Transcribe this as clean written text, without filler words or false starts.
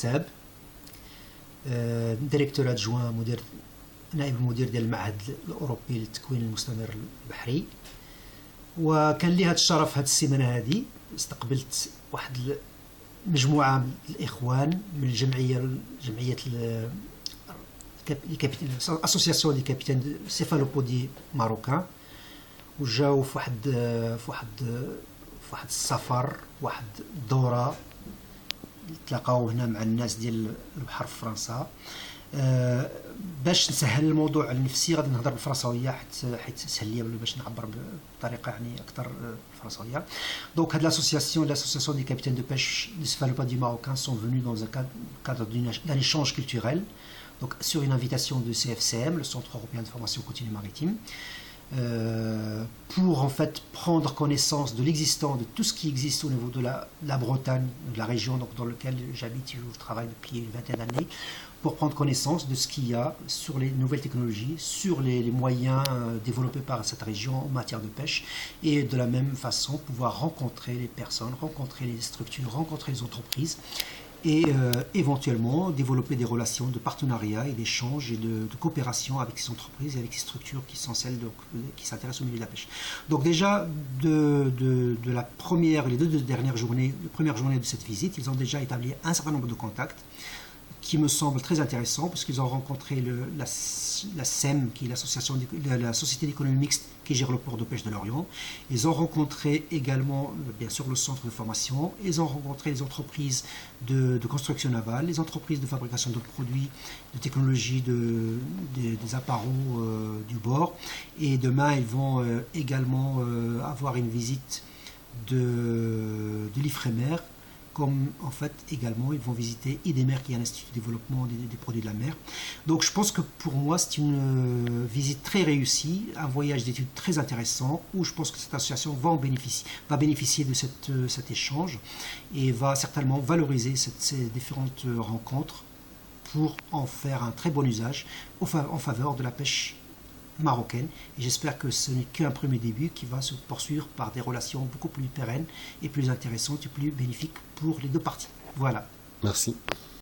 كتاب، ديريكتور ادجوان نائب المدير ديال المعهد الاوروبي للتكوين المستمر البحري. وكان لي هذا الشرف هذه السيمانه هذه استقبلت واحد مجموعه من الاخوان من جمعيه اسوسياسيون دي كابيتان سيفالوبودي ماروكان، وجاو في واحد السفر، واحد الدوره، تلاقاو هنا مع الناس ديال البحر في فرنسا. باش نسهل الموضوع النفسي غادي نهضر بالفرنساويه حيت سهل لي باش نعبر بطريقه يعني اكثر فرنساويه. Donc l'association des capitaines de pêche de céphalopodie marocain sont venus dans un cadre d'un échange culturel, donc sur une invitation de CFCM, le Centre européen de formation continue maritime, pour en fait prendre connaissance de l'existant, de tout ce qui existe au niveau de la Bretagne, de la région donc dans laquelle j'habite et je travaille depuis une vingtaine d'années, pour prendre connaissance de ce qu'il y a sur les nouvelles technologies, sur les moyens développés par cette région en matière de pêche, et de la même façon pouvoir rencontrer les personnes, rencontrer les structures, rencontrer les entreprises, et éventuellement développer des relations de partenariat et d'échange et de coopération avec ces entreprises et avec ces structures qui sont celles qui s'intéressent au milieu de la pêche. Donc déjà, de la première et les deux dernières journées, les premières journées de cette visite, ils ont déjà établi un certain nombre de contacts qui me semble très intéressant, parce qu'ils ont rencontré la SEM, qui est la Société d'économie mixte qui gère le port de pêche de Lorient. Ils ont rencontré également, bien sûr, le centre de formation. Ils ont rencontré les entreprises de construction navale, les entreprises de fabrication de produits, de technologie, des apparaux du bord. Et demain, ils vont également avoir une visite de l'Ifremer, comme en fait également ils vont visiter IDEMER, qui est un institut de développement des produits de la mer. Donc je pense que pour moi c'est une visite très réussie, un voyage d'études très intéressant, où je pense que cette association va bénéficier de cet échange et va certainement valoriser ces différentes rencontres pour en faire un très bon usage en faveur de la pêche marocaine. Et j'espère que ce n'est qu'un premier début qui va se poursuivre par des relations beaucoup plus pérennes et plus intéressantes et plus bénéfiques pour les deux parties. Voilà. Merci.